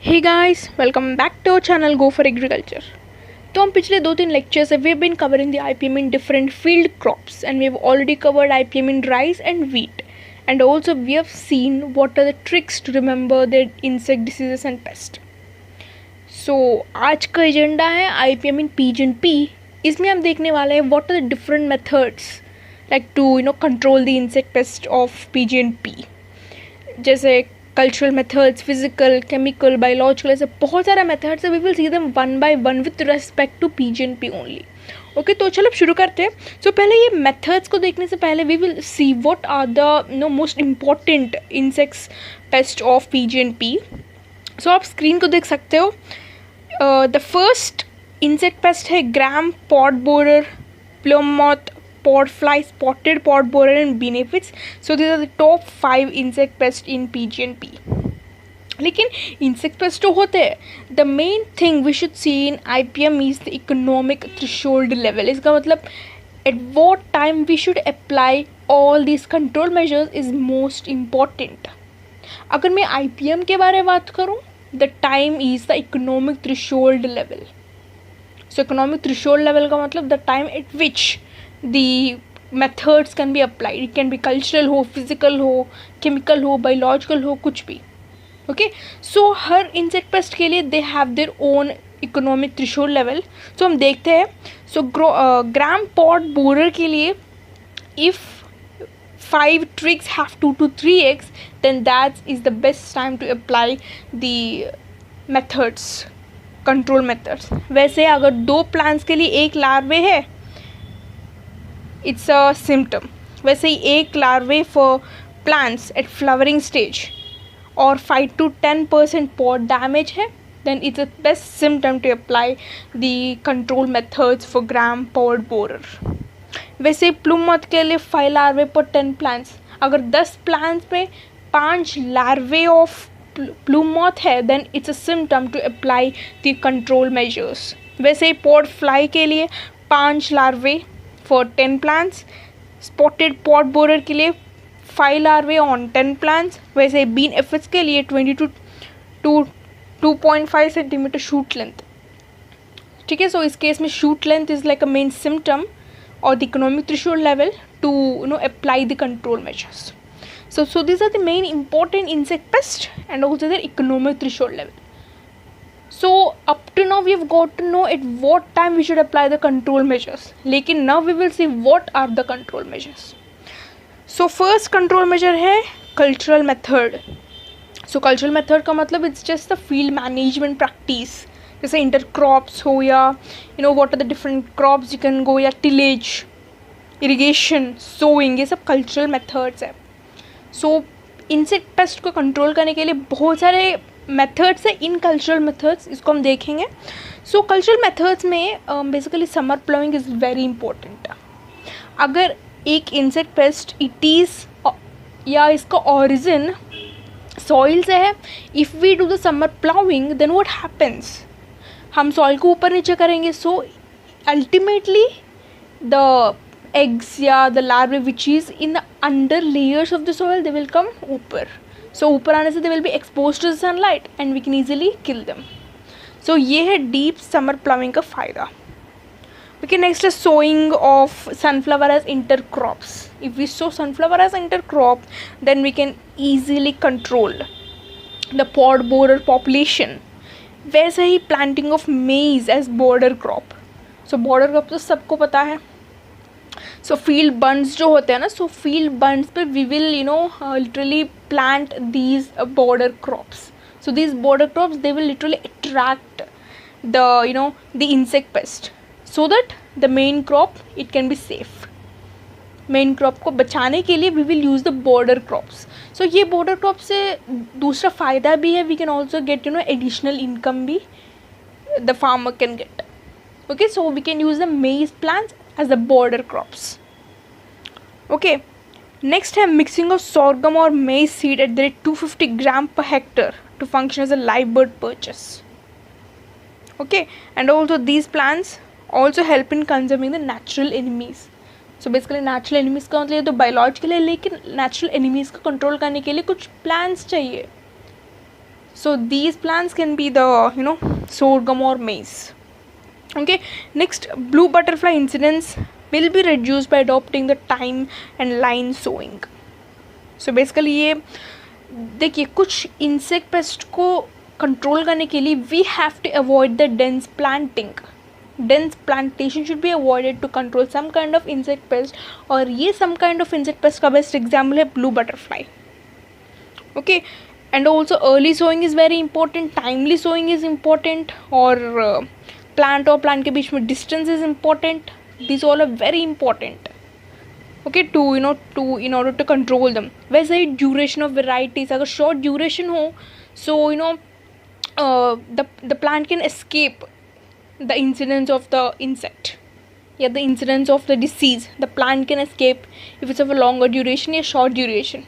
Hey guys, welcome back to our channel go for agriculture. तो हम पिछले 2-3 lectures से we have been covering the IPM in different field crops and we have already covered IPM in rice and wheat and also we have seen what are the tricks to remember the insect diseases and pest. So आज का agenda है IPM इन peasant-P. इसमें हम देखने वाले हैं what are the different methods like to control the insect pest of pigeonpea, जैसे cultural methods, physical, chemical, biological, ऐसे बहुत सारे मेथड्स है। We will see them one by one with respect to pigeonpea only. Okay, तो चलो शुरू करते हैं। सो पहले ये मेथड्स को देखने से पहले we will see what are the most important insects pest of pigeonpea. So आप स्क्रीन को देख सकते हो। द फर्स्ट इंसेक्ट पेस्ट है gram pod borer, plume moth, pod fly, spotted pod borer and bean aphids. So these are the top 5 insect pests in PG&P. लेकिन insect pests तो होते हैं, the main thing we should see in IPM is the economic threshold level. इसका मतलब at what time we should apply all these control measures is most important. अगर मैं IPM के बारे में बात करूँ, the time is the economic threshold level. So economic threshold level का मतलब the time at which the methods can be applied. It can be cultural हो, physical हो, chemical हो, biological हो, कुछ भी. Okay, so हर insect pest के लिए they have their own economic threshold level. So हम देखते हैं. So gram pod borer के लिए if 5 tricks have 2 to 3 eggs, then that is the best time to apply the methods, control methods. वैसे अगर 2 plants के लिए एक larvae है, it's a symptom. वैसे ही एक larvae for plants at flowering stage और 5 to 10% pod damage है, then it's the best symptom to apply the control methods for gram pod borer. वैसे plum moth के लिए 5 larvae per 10 plants. अगर 10 plants पे 5 larvae of plum moth है, then it's a symptom to apply the control measures. वैसे ही pod fly के लिए 5 larvae for 10 plants, spotted pod borer के लिए 5 larvae on 10 plants, वैसे bean aphids के लिए 20 to 2.5 centimeter shoot length. ठीक है, सो इस केस में shoot length is like a main symptom or the economic threshold level to apply the control measures. So these are the main important insect pests and also their economic threshold level. So up to now we have got to know at what time we should apply the control measures. लेकिन now we will see what are the control measures. So first control measure है cultural method. So cultural method का मतलब it's just the field management practice. जैसे intercrops हो या what are the different crops you can go या tillage, irrigation, sowing, ये सब cultural methods है. So insect pest को control करने के लिए बहुत सारे मेथड्स है इन कल्चरल मेथड्स, इसको हम देखेंगे. सो कल्चरल मेथड्स में basically summer ploughing is very important. अगर एक इंसेक्ट पेस्ट इट इज़ या इसका ओरिजिन सॉइल से है, if we do the summer ploughing then what happens, हम सॉइल को ऊपर नीचे करेंगे. सो अल्टीमेटली द eggs या the larvae which is in the under layers of the soil they will come ऊपर. So ऊपर आने से they will be exposed to the sunlight and we can easily kill them. So ये है deep summer plowing का फ़ायदा. Okay, next is sowing of sunflower as intercrops. If we sow sunflower as intercrop, then we can easily control the pod borer population. वैसे ही planting of maize as border crop. So border crop तो सबको पता है. सो field बंड्स जो होते हैं ना, सो field bunds पे we will literally plant these border crops. So these border crops they will literally attract the the insect pest so that the main crop it can be safe. Main crop को बचाने के लिए we will use the border crops. So ये border crop से दूसरा फ़ायदा भी है, we can also get additional income भी the farmer can get. Okay, so we can use the मेज plants as the border crops. Okay, next है mixing of sorghum or maize seed at the rate 250 gram per hectare to function as a live bird purchase. Okay, and also these plants also help in conserving the natural enemies. So basically natural enemies का मतलब ये तो biological है, लेकिन natural enemies को control करने के लिए कुछ plants चाहिए. So these plants can be the sorghum or maize. Okay, next, blue butterfly incidence will be reduced by adopting the time and line sowing. So basically ये देखिए, कुछ इंसेक्ट पेस्ट को कंट्रोल करने के लिए we have to avoid the dense planting. Dense plantation should be avoided to control some kind of insect pest, और ये some kind of insect pest का best example है blue butterfly. Okay, and also early sowing is very important, timely sowing is important, और plant और plant के बीच में distance is important. These all are very important. Okay, to in order to control them. वैसे ही duration of varieties, अगर short duration हो, so the plant can escape the incidence of the insect, the incidence of the disease. The plant can escape if it's of a longer duration or short duration.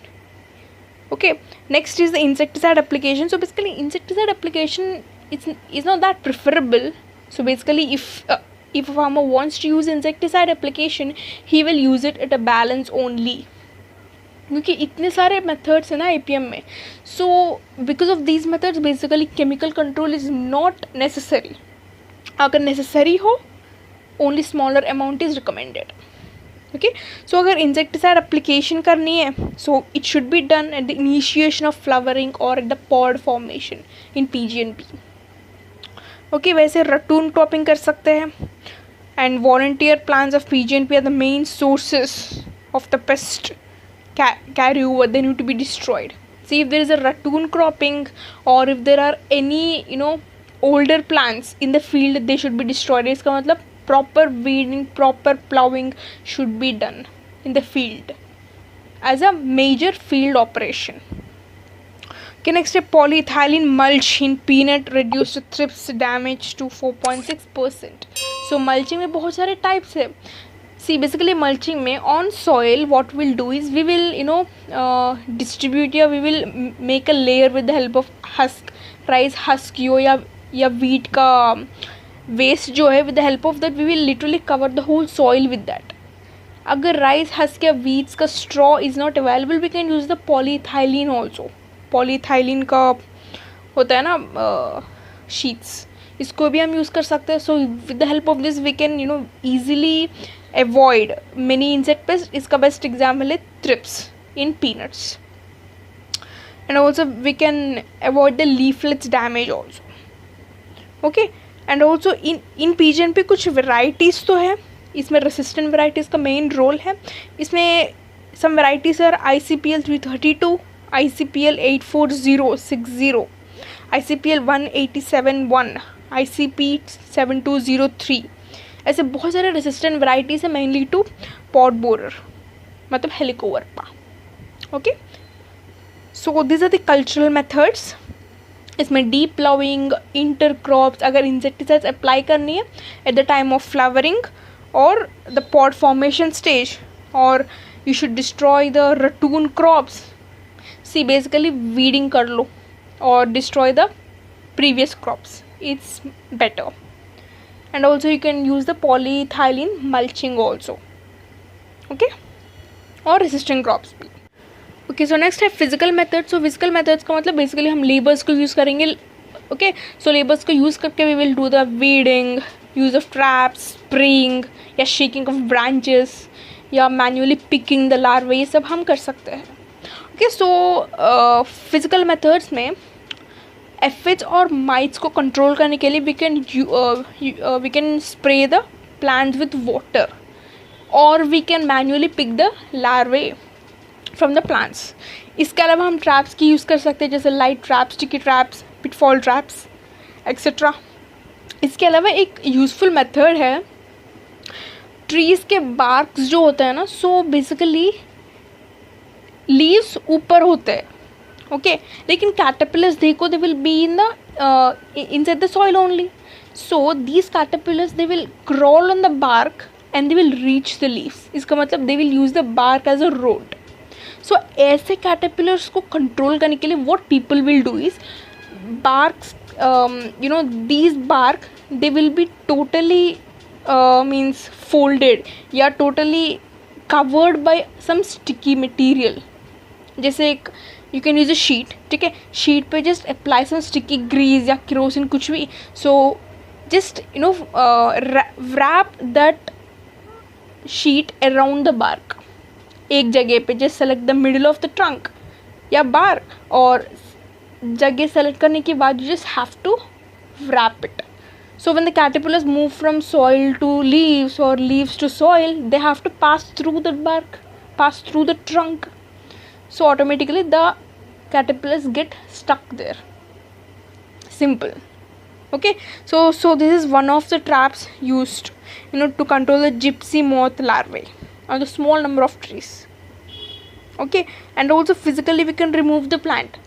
Okay, next is the insecticide application. So basically insecticide application is not that preferable. So basically if a farmer wants to use insecticide application, he will use it at a balance only, क्योंकि इतने सारे methods हैं ना APM में. So because of these methods, basically chemical control is not necessary. अगर necessary हो, only smaller amount is recommended. Okay, so अगर insecticide application करनी है, so it should be done at the initiation of flowering और at the pod formation in PGNP. Okay, वैसे ratoon cropping कर सकते हैं, and volunteer plants of PGNP are the main sources of the pest carry over. They need to be destroyed. See, if there is a ratoon cropping, or if there are any older plants in the field, they should be destroyed. इसका मतलब proper weeding, proper plowing should be done in the field as a major field operation. Okay, next, polyethylene mulch in peanut reduced thrips damage to 4.6%. So mulching में बहुत सारे types है. See, basically mulching में on soil, what we'll do is we will distribute, या we will make a layer with the help of husk, rice husk या wheat का waste जो है, with the help of that we will literally cover the whole soil with that. अगर rice husk या wheats का straw is not available, we can use the polyethylene also. polyethylene का होता है ना sheets, इसको भी हम यूज़ कर सकते हैं. So with the help of this we can easily avoid many insect pests. इसका best example है thrips in peanuts, and also we can avoid the leaflets damage also. Okay, and also in PGNP कुछ varieties तो है, इसमें resistant varieties का main role है. इसमें सम varieties are ICPL 332, ICPL 84060, ICPL 1871, ICP 7203. ऐसे बहुत सारे रेसिस्टेंट वेराइटीज़ है, मेनली टू पॉट बोरर, मतलब Helicoverpa. Okay, so this are the cultural methods. इसमें डीप प्लाउइंग, इंटर क्रॉप्स, अगर इंसेक्टिसाइड्स अप्लाई करनी है at the time of flowering और द पॉड फॉर्मेशन स्टेज, और you should destroy the ratoon crops. See, basically weeding कर लो और destroy the previous crops, it's better. And also you can use the polyethylene mulching also. Okay, और resistant crops भी. Okay, so next है physical methods. So physical methods का मतलब basically हम labours को यूज़ करेंगे. ओके, सो लेबर्स को use करके we will do the weeding, use of traps, spraying या शेकिंग ऑफ ब्रांचेस, या मैन्युअली पिकिंग द लार्वे, ये सब हम कर सकते हैं. ओके, सो फिजिकल मेथड्स में एफिड्स और माइट्स को कंट्रोल करने के लिए we can spray the plants with water, और we can manually pick the larvae from the plants. इसके अलावा हम ट्रैप्स की यूज़ कर सकते हैं, जैसे light traps, sticky traps, pitfall traps etcetera. इसके अलावा एक यूज़फुल मेथड है, ट्रीज़ के बार्क्स जो होते हैं ना, सो बेसिकली लीव्स ऊपर होते हैं. ओके, लेकिन कैटरपिलर्स देखो, they will be in the inside the soil only. So these caterpillars they will crawl on the bark and they will reach the leaves. इसका मतलब they will use the bark as a road. So ऐसे caterpillars को control करने के लिए what people will do is, barks, these bark, they will be totally means folded या totally covered by some sticky material. जैसे एक you can use a sheet, ठीक है, शीट पे just apply some sticky grease या kerosene कुछ भी, so just wrap that sheet around the bark. एक जगह पे just select the middle of the trunk या bark, और जगह select करने के बाद you just have to wrap it. So when the caterpillars move from soil to leaves or leaves to soil, they have to pass through the bark, pass through the trunk. So automatically the caterpillars get stuck there. Simple. Okay, so this is one of the traps used, to control the gypsy moth larvae on the small number of trees. Okay, and also physically we can remove the plant.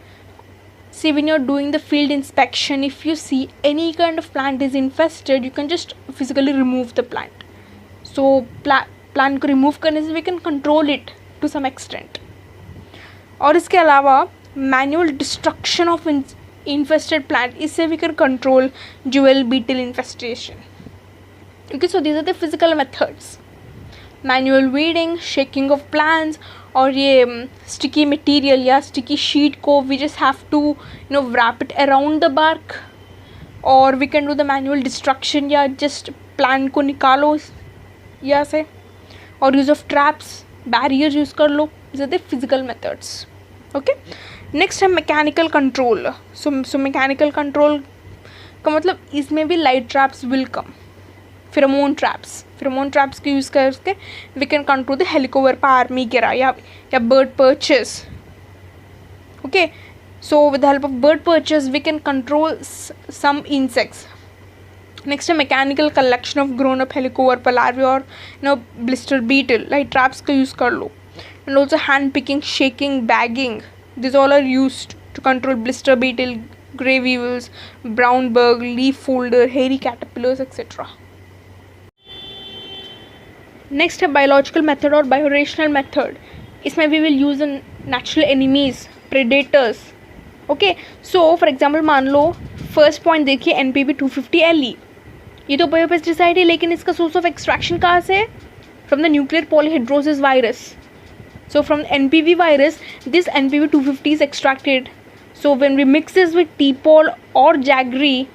See, when you're doing the field inspection, if you see any kind of plant is infested, you can just physically remove the plant. So plant को remove करने से we can control it to some extent. और इसके अलावा manual destruction of infested plant, इससे we can control jewel beetle infestation. Okay, so these are the physical methods. Manual weeding, shaking of plants, और ये sticky material या sticky sheet को we just have to wrap it around the bark, or we can do the manual destruction या just plant को निकालो यहाँ से, और use of traps, barriers use कर लो. These are the physical methods. Okay, next है mechanical control. So mechanical control का मतलब इसमें भी light traps will come. Pheromone traps के यूज़ करके we can control the helicoverpa armigera या bird perches. Okay, so with the help of bird perches we can control some insects. Next है mechanical collection of grown up helicoverpa larvae और blister beetle. Light traps का use कर लो. And also hand picking, shaking, bagging. These all are used to control blister beetle, grey weevils, brown bug, leaf folder, hairy caterpillars, etc. Next है biological method और biorational method. इसमें we will use the natural enemies, predators. Okay, so for example मान लो first point देखिए NPB 250 LE. ये तो biopesticide है, लेकिन इसका सोर्स ऑफ एक्सट्रैक्शन कहाँ से है? From the nuclear polyhedrosis virus. So from NPV virus, this NPV 250 is extracted. So when we mix this with T-pol or jaggery,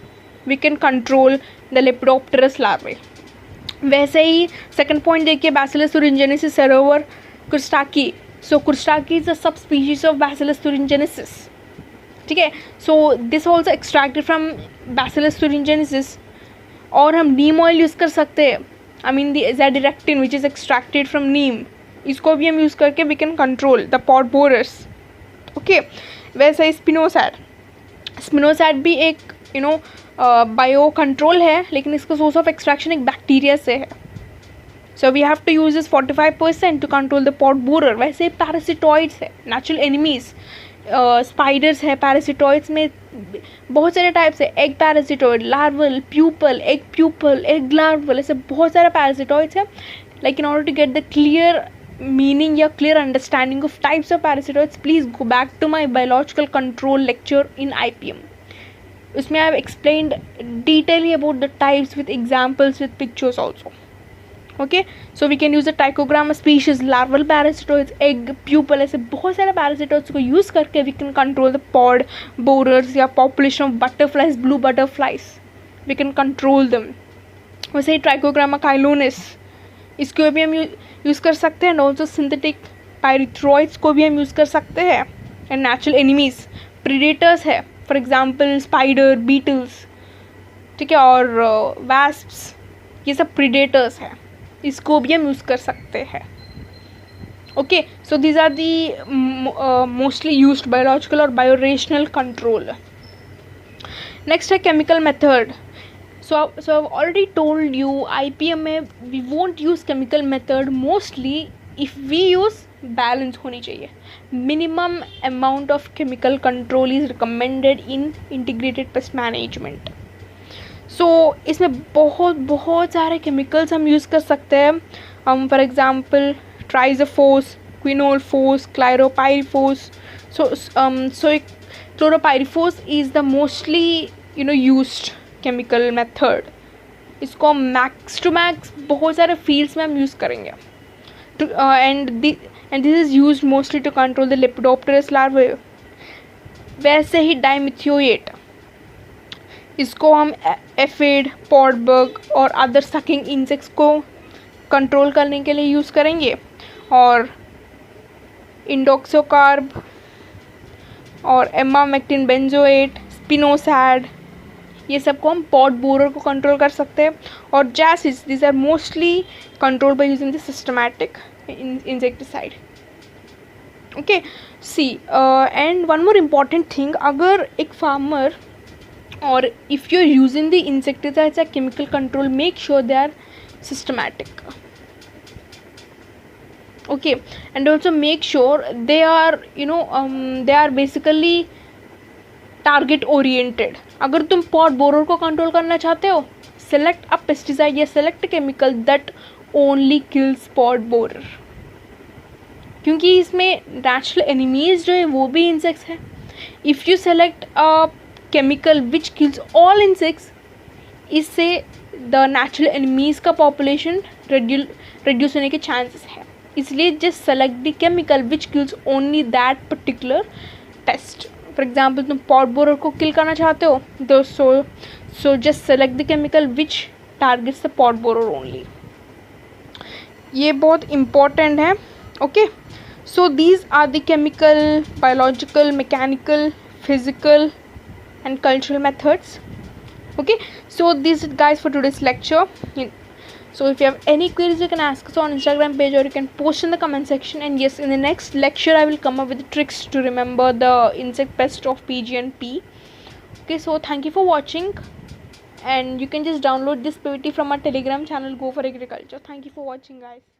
we can control the Lepidopterus larvae. वैसे ही second point देखिए Bacillus thuringiensis serover kurstaki. So kurstaki is a subspecies of Bacillus thuringiensis. ठीक है, so this also extracted from Bacillus thuringiensis. और हम नीम oil use कर सकते हैं. I mean the azadirachtin which is extracted from neem. इसको भी हम यूज़ करके we can control the pod borers. Okay, वैसे स्पिनोसैड भी एक बायो कंट्रोल है, लेकिन इसका सोर्स ऑफ एक्सट्रैक्शन एक बैक्टीरिया से है. So we have to use this 45% to control the pod borer. वैसे पैरासिटॉइड्स है, नेचुरल एनिमीज. स्पाइडर्स है. पैरासिटॉइड्स में बहुत सारे टाइप्स है. Egg parasitoid, larval, pupal, egg larval, ऐसे बहुत सारे पैरासिटॉइड्स है. Like in order to get the clear meaning या clear understanding of types of parasitoids, please go back to my biological control lecture in IPM. उसमें I have explained detailedly about the types with examples with pictures also. Okay, so we can use the Trichogramma species, larval parasitoids, egg, pupil, ऐसे बहुत सारे parasitoids को use करके we can control the pod borers या population of butterflies, blue butterflies. We can control them. वैसे Trichogramma chilonis, इसको भी हम यूज़ कर सकते हैं. एंड ऑल्सो सिंथेटिक पायरिथ्रॉइड्स को भी हम यूज़ कर सकते हैं. एंड नेचुरल एनिमीज, प्रीडेटर्स है, फॉर एग्जांपल स्पाइडर, बीटल्स, ठीक है, और वैस्प्स, ये सब प्रीडेटर्स हैं, इसको भी हम यूज़ कर सकते हैं. Okay, so these are the mostly used biological और बायोरेशनल कंट्रोल. नेक्स्ट है chemical method. So I've already told you IPM में we won't use chemical method mostly. if we use balance होनी चाहिए. minimum amount of chemical control is recommended in integrated pest management. so इसमें बहुत सारे chemicals हम use कर सकते हैं. for example trizophos, quinolphos, chloropyrifos. so chloropyrifos is the mostly used chemical method. इसको मैक्स टू मैक्स बहुत सारे फील्ड्स में हम यूज़ करेंगे. And this is used mostly to control the lepidopterous larvae. वैसे ही डाइमिथियोएट, इसको हम एफिड, पॉडबग और अदर सकिंग इंसेक्ट्स को कंट्रोल करने के लिए यूज़ करेंगे। और इंडोक्सोकार्ब और एमामेक्टिन बेंजोएट, स्पिनोसैड, ये सबको हम पॉड बोरर को कंट्रोल कर सकते हैं। और जैसिस, this are mostly control by using the systematic insecticide. Okay, see and one more important thing, अगर एक फार्मर और if you are using the insecticides या chemical control, make sure they are systematic. Okay, and also make sure they are they are basically target oriented. अगर तुम pot borer को control करना चाहते हो, सेलेक्ट अ पेस्टिसाइड या select chemical that only kills pot borer, क्योंकि इसमें natural enemies जो है वो भी इंसेक्ट्स हैं. If you select a chemical which kills all insects, इससे द नेचुरल एनिमीज का पॉपुलेशन रिड्यूस होने के चांसेस है. इसलिए just select the chemical which kills only that particular paste. For example तुम पॉट बोरर को किल करना चाहते हो तो so just select the chemical which targets the pod borer only. ये बहुत इम्पॉर्टेंट है. Okay, so these are the chemical, biological, mechanical, physical and cultural methods. Okay, so this is guys for today's lecture. So if you have any queries, you can ask us on Instagram page or you can post in the comment section. And yes, in the next lecture I will come up with tricks to remember the insect pest of PG and P. Okay, so thank you for watching, and you can just download this PPT from our Telegram channel, Go for Agriculture. Thank you for watching, guys.